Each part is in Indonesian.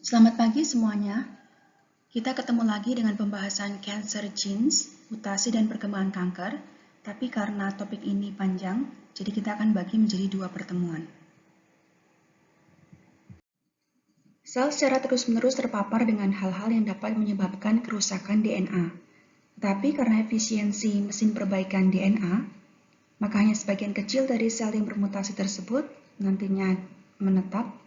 Selamat pagi semuanya. Kita ketemu lagi dengan pembahasan cancer genes, mutasi dan perkembangan kanker. Tapi karena topik ini panjang, jadi kita akan bagi menjadi 2 pertemuan. Sel secara terus-menerus terpapar dengan hal-hal yang dapat menyebabkan kerusakan DNA. Tetapi karena efisiensi mesin perbaikan DNA, maka hanya sebagian kecil dari sel yang bermutasi tersebut nantinya menetap,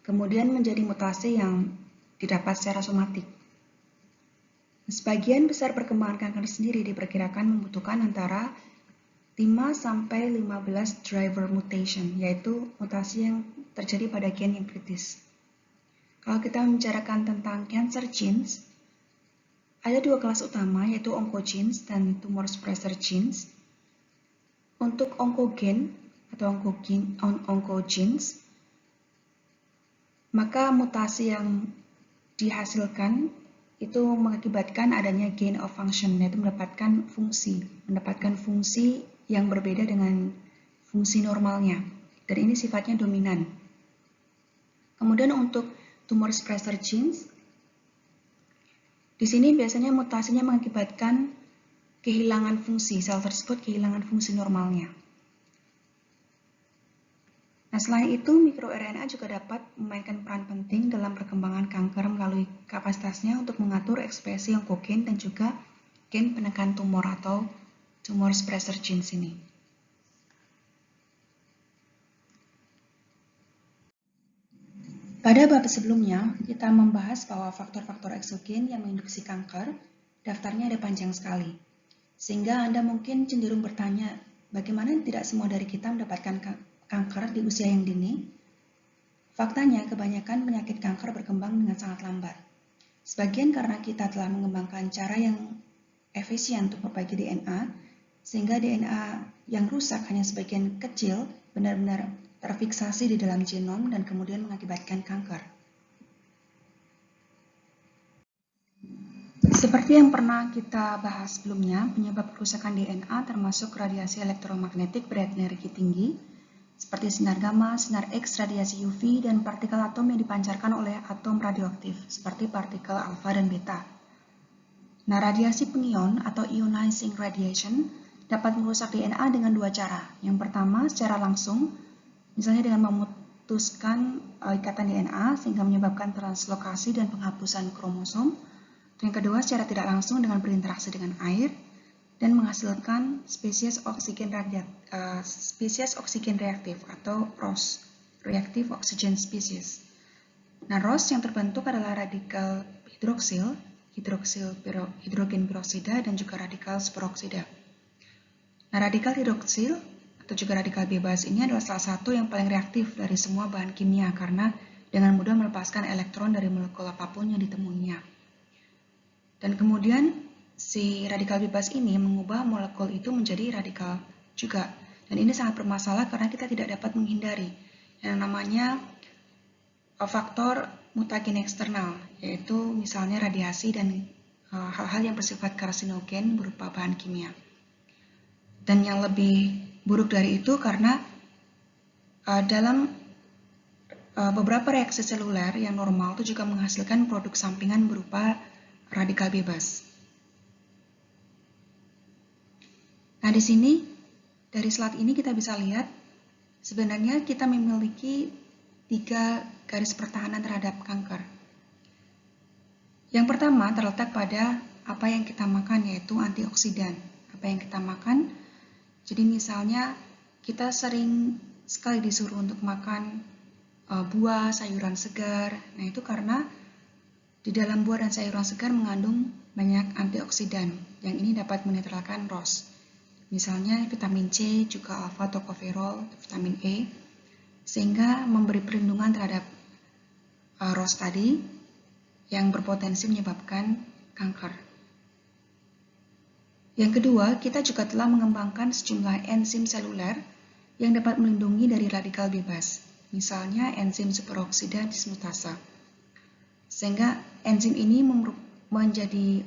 kemudian menjadi mutasi yang didapat secara somatik. Sebagian besar perkembangan kanker sendiri diperkirakan membutuhkan antara 5-15 driver mutation, yaitu mutasi yang terjadi pada gen yang kritis. Kalau kita membicarakan tentang cancer genes, ada 2 kelas utama, yaitu oncogenes dan tumor suppressor genes. Untuk oncogen atau oncogenes, maka mutasi yang dihasilkan itu mengakibatkan adanya gain of function, yaitu mendapatkan fungsi yang berbeda dengan fungsi normalnya, dan ini sifatnya dominan. Kemudian untuk tumor suppressor genes, di sini biasanya mutasinya mengakibatkan kehilangan fungsi, sel tersebut kehilangan fungsi normalnya. Nah, selain itu, mikroRNA juga dapat memainkan peran penting dalam perkembangan kanker melalui kapasitasnya untuk mengatur ekspresi oncogen dan juga gen penekan tumor atau tumor suppressor genes ini. Pada bab sebelumnya, kita membahas bahwa faktor-faktor eksogen yang menginduksi kanker, daftarnya ada panjang sekali. Sehingga Anda mungkin cenderung bertanya, bagaimana tidak semua dari kita mendapatkan kanker di usia yang dini? Faktanya, kebanyakan penyakit kanker berkembang dengan sangat lambat. Sebagian karena kita telah mengembangkan cara yang efisien untuk memperbaiki DNA, sehingga DNA yang rusak hanya sebagian kecil benar-benar terfiksasi di dalam genom dan kemudian mengakibatkan kanker. Seperti yang pernah kita bahas sebelumnya, penyebab kerusakan DNA termasuk radiasi elektromagnetik berenergi tinggi, seperti sinar gamma, sinar X, radiasi UV, dan partikel atom yang dipancarkan oleh atom radioaktif, seperti partikel alfa dan beta. Nah, radiasi pengion atau ionizing radiation dapat merusak DNA dengan 2 cara. Yang pertama, secara langsung, misalnya dengan memutuskan ikatan DNA sehingga menyebabkan translokasi dan penghapusan kromosom. Yang kedua, secara tidak langsung dengan berinteraksi dengan air dan menghasilkan spesies oksigen reaktif atau ROS, Reactive Oxygen Species. Nah, ROS yang terbentuk adalah radikal hidrogen peroksida dan juga radikal superoksida. Nah, radikal hidroksil atau juga radikal bebas ini adalah salah satu yang paling reaktif dari semua bahan kimia karena dengan mudah melepaskan elektron dari molekul apapun yang ditemuinya. Dan kemudian si radikal bebas ini mengubah molekul itu menjadi radikal juga. Dan ini sangat bermasalah karena kita tidak dapat menghindari yang namanya faktor mutagen eksternal, yaitu misalnya radiasi dan hal-hal yang bersifat karsinogen berupa bahan kimia. Dan yang lebih buruk dari itu karena dalam beberapa reaksi seluler yang normal itu juga menghasilkan produk sampingan berupa radikal bebas. Nah, di sini dari slide ini kita bisa lihat sebenarnya kita memiliki 3 garis pertahanan terhadap kanker. Yang pertama terletak pada apa yang kita makan, yaitu antioksidan. Apa yang kita makan, jadi misalnya kita sering sekali disuruh untuk makan buah, sayuran segar. Nah, itu karena di dalam buah dan sayuran segar mengandung banyak antioksidan yang ini dapat menetralkan ROS. Misalnya vitamin C, juga alfa tokoferol, vitamin E, sehingga memberi perlindungan terhadap ROS tadi yang berpotensi menyebabkan kanker. Yang kedua, kita juga telah mengembangkan sejumlah enzim seluler yang dapat melindungi dari radikal bebas, misalnya enzim superoksida dismutasa. Sehingga enzim ini menjadi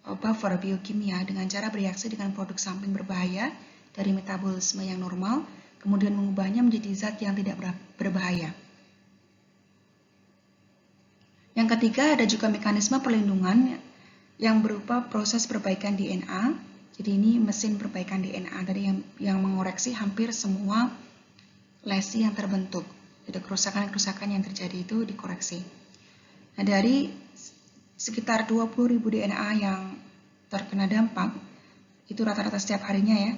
buffer biokimia dengan cara bereaksi dengan produk samping berbahaya dari metabolisme yang normal, kemudian mengubahnya menjadi zat yang tidak berbahaya. Yang ketiga, ada juga mekanisme perlindungan yang berupa proses perbaikan DNA. Jadi ini mesin perbaikan DNA tadi yang mengoreksi hampir semua lesi yang terbentuk. Jadi kerusakan-kerusakan yang terjadi itu dikoreksi. Nah, dari sekitar 20.000 DNA yang terkena dampak, itu rata-rata setiap harinya ya,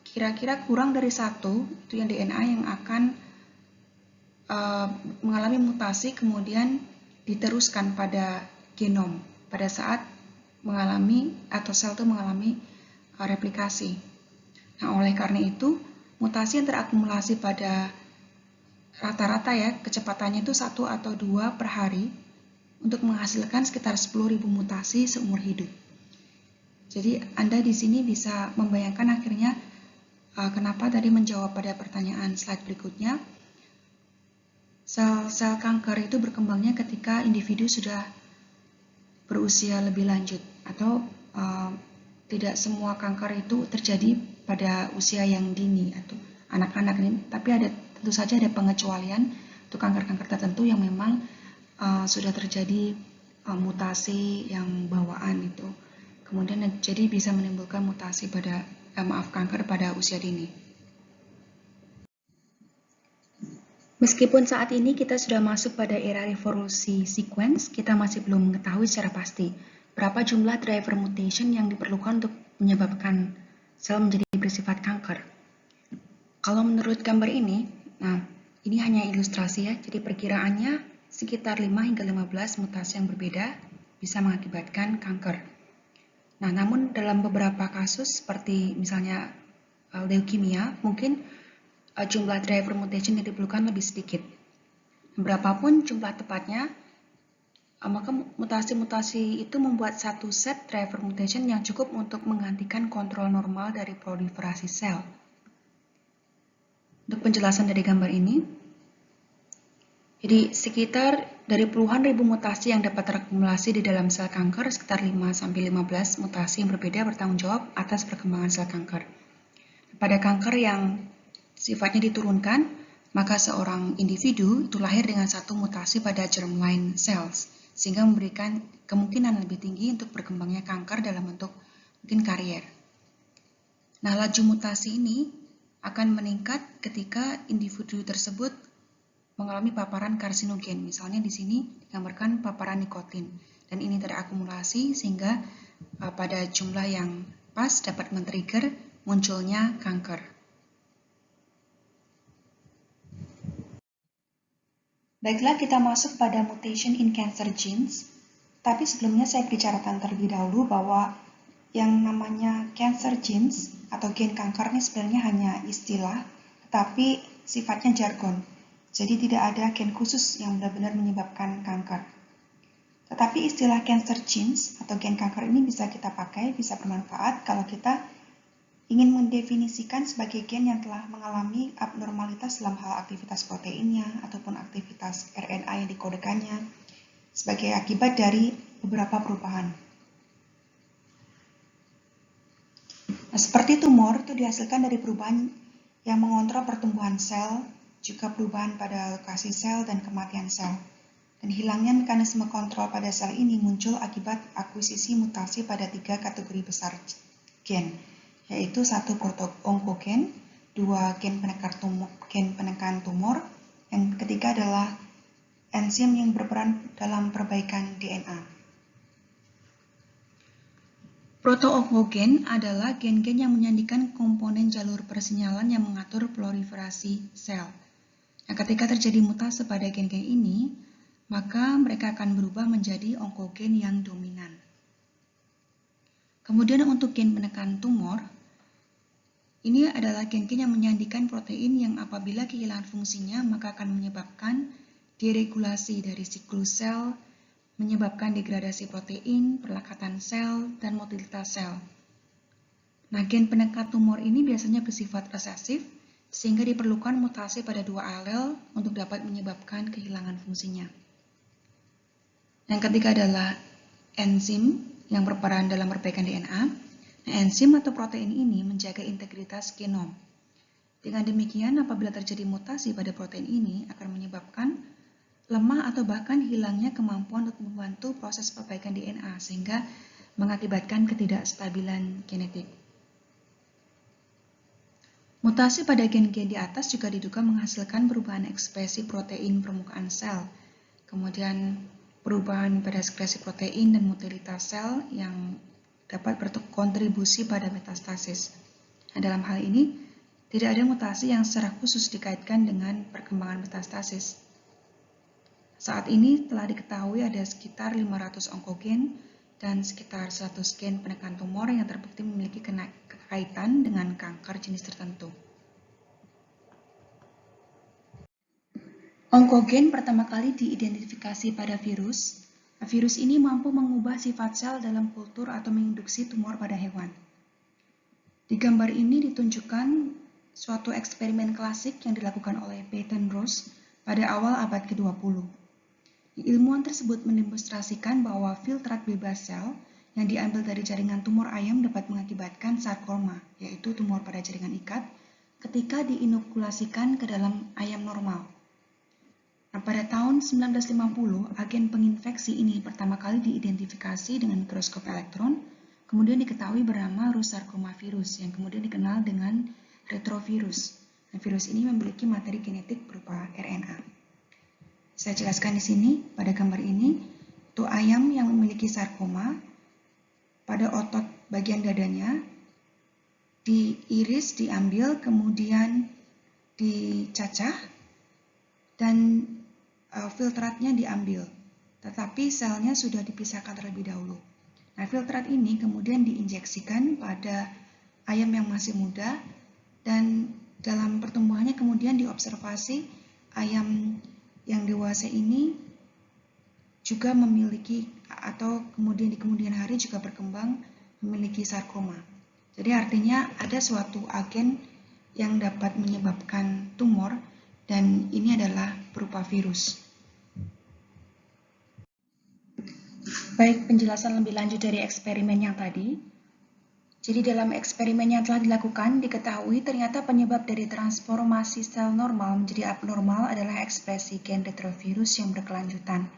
kira-kira kurang dari satu itu yang DNA yang akan mengalami mutasi kemudian diteruskan pada genom pada saat mengalami atau sel itu mengalami replikasi. Nah, oleh karena itu, mutasi yang terakumulasi pada rata-rata ya, kecepatannya itu 1 atau 2 per hari untuk menghasilkan sekitar 10.000 mutasi seumur hidup. Jadi, Anda di sini bisa membayangkan akhirnya kenapa tadi menjawab pada pertanyaan slide berikutnya. Sel-sel kanker itu berkembangnya ketika individu sudah berusia lebih lanjut atau tidak semua kanker itu terjadi pada usia yang dini atau anak-anak ini, tapi tentu saja ada pengecualian untuk kanker-kanker tertentu yang memang sudah terjadi mutasi yang bawaan itu. Kemudian jadi bisa menimbulkan mutasi pada kanker pada usia dini. Meskipun saat ini kita sudah masuk pada era revolusi sequence, kita masih belum mengetahui secara pasti berapa jumlah driver mutation yang diperlukan untuk menyebabkan sel menjadi bersifat kanker. Kalau menurut gambar ini, nah ini hanya ilustrasi ya, jadi perkiraannya sekitar 5 hingga 15 mutasi yang berbeda bisa mengakibatkan kanker. Nah, namun dalam beberapa kasus seperti misalnya leukemia, mungkin jumlah driver mutation yang diperlukan lebih sedikit. Berapapun jumlah tepatnya, maka mutasi-mutasi itu membuat satu set driver mutation yang cukup untuk menggantikan kontrol normal dari proliferasi sel. Untuk penjelasan dari gambar ini, jadi sekitar dari puluhan ribu mutasi yang dapat terakumulasi di dalam sel kanker, sekitar 5-15 mutasi yang berbeda bertanggung jawab atas perkembangan sel kanker. Pada kanker yang sifatnya diturunkan, maka seorang individu itu lahir dengan satu mutasi pada germline cells, sehingga memberikan kemungkinan lebih tinggi untuk berkembangnya kanker dalam bentuk mungkin karier. Nah, laju mutasi ini akan meningkat ketika individu tersebut mengalami paparan karsinogen. Misalnya di sini digambarkan paparan nikotin, dan ini terakumulasi sehingga pada jumlah yang pas dapat men-trigger munculnya kanker. Baiklah, kita masuk pada mutation in cancer genes. Tapi sebelumnya saya bicarakan terlebih dahulu bahwa yang namanya cancer genes atau gen kanker ini sebenarnya hanya istilah, tetapi sifatnya jargon. Jadi tidak ada gen khusus yang benar-benar menyebabkan kanker. Tetapi istilah cancer genes atau gen kanker ini bisa kita pakai, bisa bermanfaat kalau kita ingin mendefinisikan sebagai gen yang telah mengalami abnormalitas dalam hal aktivitas proteinnya ataupun aktivitas RNA yang dikodekannya sebagai akibat dari beberapa perubahan. Nah, seperti tumor itu dihasilkan dari perubahan yang mengontrol pertumbuhan sel, juga perubahan pada lokasi sel dan kematian sel. Dan hilangnya mekanisme kontrol pada sel ini muncul akibat akuisisi mutasi pada 3 kategori besar gen, yaitu 1 proto-onkogen, 2 gen penekan tumor, yang ketiga adalah enzim yang berperan dalam perbaikan DNA. Proto-onkogen adalah gen-gen yang menyandikan komponen jalur persinyalan yang mengatur proliferasi sel. Nah, ketika terjadi mutasi pada gen-gen ini, maka mereka akan berubah menjadi onkogen yang dominan. Kemudian untuk gen penekan tumor, ini adalah gen-gen yang menyandikan protein yang apabila kehilangan fungsinya maka akan menyebabkan deregulasi dari siklus sel, menyebabkan degradasi protein, perlekatan sel, dan motilitas sel. Nah, gen penekan tumor ini biasanya bersifat resesif, sehingga diperlukan mutasi pada 2 alel untuk dapat menyebabkan kehilangan fungsinya. Yang ketiga adalah enzim yang berperan dalam perbaikan DNA. Nah, enzim atau protein ini menjaga integritas genom. Dengan demikian, apabila terjadi mutasi pada protein ini akan menyebabkan lemah atau bahkan hilangnya kemampuan untuk membantu proses perbaikan DNA sehingga mengakibatkan ketidakstabilan genetik. Mutasi pada gen-gen di atas juga diduga menghasilkan perubahan ekspresi protein permukaan sel, kemudian perubahan pada ekspresi protein dan motilitas sel yang dapat berkontribusi pada metastasis. Nah, dalam hal ini, tidak ada mutasi yang secara khusus dikaitkan dengan perkembangan metastasis. Saat ini telah diketahui ada sekitar 500 onkogen dan sekitar 100 gen penekan tumor yang terbukti memiliki kaitan dengan kanker jenis tertentu. Onkogen pertama kali diidentifikasi pada virus. Virus ini mampu mengubah sifat sel dalam kultur atau menginduksi tumor pada hewan. Di gambar ini ditunjukkan suatu eksperimen klasik yang dilakukan oleh Peyton Rose pada awal abad ke-20. Ilmuwan tersebut mendemonstrasikan bahwa filtrat bebas sel yang diambil dari jaringan tumor ayam dapat mengakibatkan sarkoma, yaitu tumor pada jaringan ikat, ketika diinokulasikan ke dalam ayam normal. Nah, pada tahun 1950, agen penginfeksi ini pertama kali diidentifikasi dengan mikroskop elektron, kemudian diketahui bernama Rosarcoma virus, yang kemudian dikenal dengan retrovirus. Nah, virus ini memiliki materi genetik berupa RNA. Saya jelaskan di sini, pada gambar ini, itu ayam yang memiliki sarkoma, pada otot bagian dadanya, diiris, diambil, kemudian dicacah, dan filtratnya diambil, tetapi selnya sudah dipisahkan terlebih dahulu. Nah, filtrat ini kemudian diinjeksikan pada ayam yang masih muda, dan dalam pertumbuhannya kemudian diobservasi ayam yang dewasa ini juga memiliki atau kemudian di kemudian hari juga berkembang memiliki sarkoma. Jadi artinya ada suatu agen yang dapat menyebabkan tumor dan ini adalah berupa virus. Baik, penjelasan lebih lanjut dari eksperimen yang tadi. Jadi dalam eksperimen yang telah dilakukan, diketahui ternyata penyebab dari transformasi sel normal menjadi abnormal adalah ekspresi gen retrovirus yang berkelanjutan.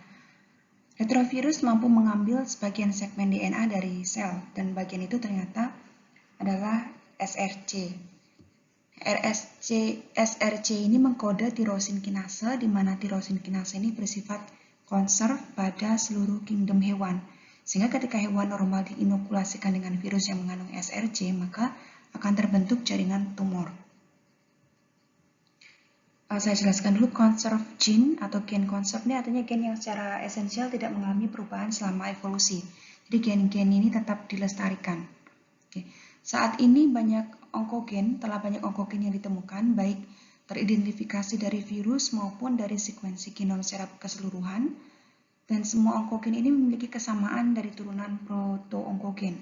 Retrovirus mampu mengambil sebagian segmen DNA dari sel, dan bagian itu ternyata adalah SRC. SRC ini mengkode tirosin kinase, di mana tirosin kinase ini bersifat konserv pada seluruh kingdom hewan. Sehingga ketika hewan normal diinokulasikan dengan virus yang mengandung SRC, maka akan terbentuk jaringan tumor. Saya jelaskan dulu conserve gene atau gen conserve ini artinya gen yang secara esensial tidak mengalami perubahan selama evolusi. Jadi gen-gen ini tetap dilestarikan. Oke. Saat ini telah banyak onkogen yang ditemukan, baik teridentifikasi dari virus maupun dari sekuensi genom secara keseluruhan, dan semua onkogen ini memiliki kesamaan dari turunan proto-onkogen.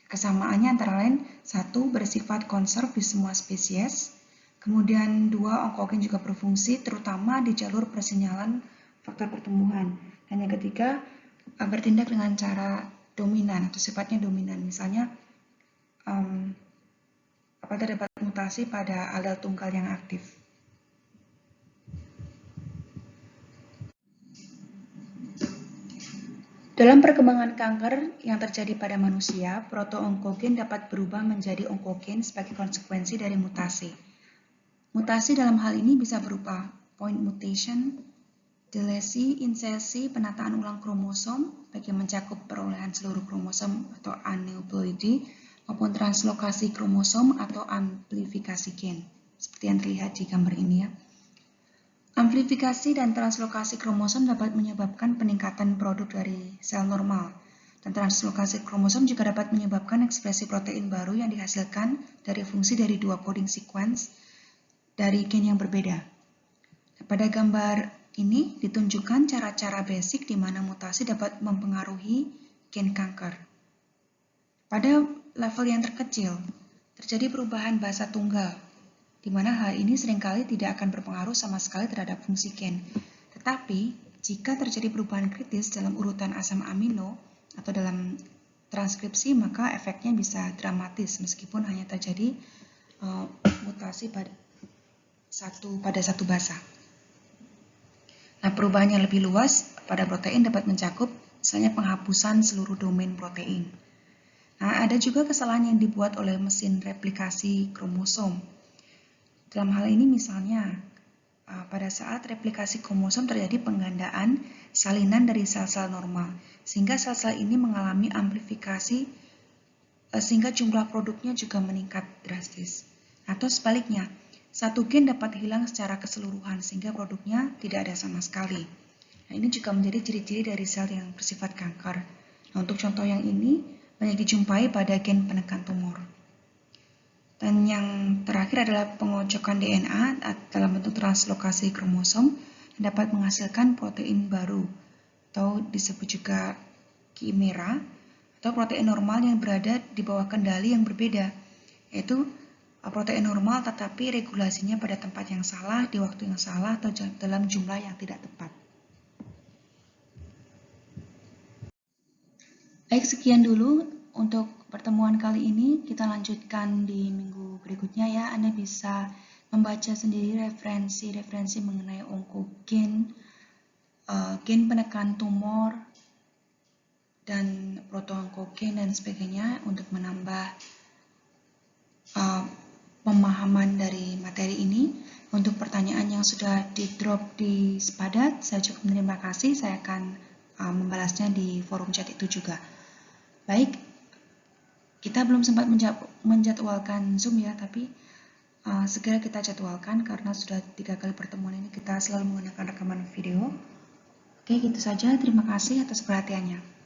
Kesamaannya antara lain, 1, bersifat konserv di semua spesies, kemudian 2, onkogen juga berfungsi terutama di jalur persinyalan faktor pertumbuhan, dan yang ketiga, bertindak dengan cara dominan atau sifatnya dominan, misalnya terdapat mutasi pada alel tunggal yang aktif. Dalam perkembangan kanker yang terjadi pada manusia, proto-onkogen dapat berubah menjadi onkogen sebagai konsekuensi dari mutasi. Mutasi dalam hal ini bisa berupa point mutation, delesi, insesi, penataan ulang kromosom, baik yang mencakup perolehan seluruh kromosom atau aneuploidi, maupun translokasi kromosom atau amplifikasi gen, seperti yang terlihat di gambar ini ya. Amplifikasi dan translokasi kromosom dapat menyebabkan peningkatan produk dari sel normal, dan translokasi kromosom juga dapat menyebabkan ekspresi protein baru yang dihasilkan dari fungsi dari 2 coding sequence dari gen yang berbeda. Pada gambar ini ditunjukkan cara-cara basic di mana mutasi dapat mempengaruhi gen kanker. Pada level yang terkecil, terjadi perubahan basa tunggal, di mana hal ini seringkali tidak akan berpengaruh sama sekali terhadap fungsi gen. Tetapi, jika terjadi perubahan kritis dalam urutan asam amino atau dalam transkripsi, maka efeknya bisa dramatis meskipun hanya terjadi mutasi pada satu basa. Nah, perubahan yang lebih luas pada protein dapat mencakup misalnya penghapusan seluruh domain protein. Nah, ada juga kesalahan yang dibuat oleh mesin replikasi kromosom. Dalam hal ini misalnya, pada saat replikasi kromosom terjadi penggandaan salinan dari sel-sel normal, sehingga sel-sel ini mengalami amplifikasi sehingga jumlah produknya juga meningkat drastis. Atau sebaliknya, satu gen dapat hilang secara keseluruhan sehingga produknya tidak ada sama sekali. Nah, ini juga menjadi ciri-ciri dari sel yang bersifat kanker. Nah, untuk contoh yang ini banyak dijumpai pada gen penekan tumor. Dan yang terakhir adalah pengocokan DNA dalam bentuk translokasi kromosom yang dapat menghasilkan protein baru atau disebut juga kimera atau protein normal yang berada di bawah kendali yang berbeda, yaitu protein normal tetapi regulasinya pada tempat yang salah, di waktu yang salah, atau dalam jumlah yang tidak tepat. Baik, sekian dulu untuk pertemuan kali ini. Kita lanjutkan di minggu berikutnya ya. Anda bisa membaca sendiri referensi mengenai onkogen, gen penekan tumor, dan proto-onkogen dan sebagainya untuk menambah pemahaman dari materi ini. Untuk pertanyaan yang sudah di-drop di Spadat, saya cukup terima kasih. Saya akan membalasnya di forum chat itu juga. Baik, kita belum sempat menjadwalkan Zoom ya, tapi segera kita jadwalkan karena sudah 3 kali pertemuan ini kita selalu menggunakan rekaman video. Oke, gitu saja. Terima kasih atas perhatiannya.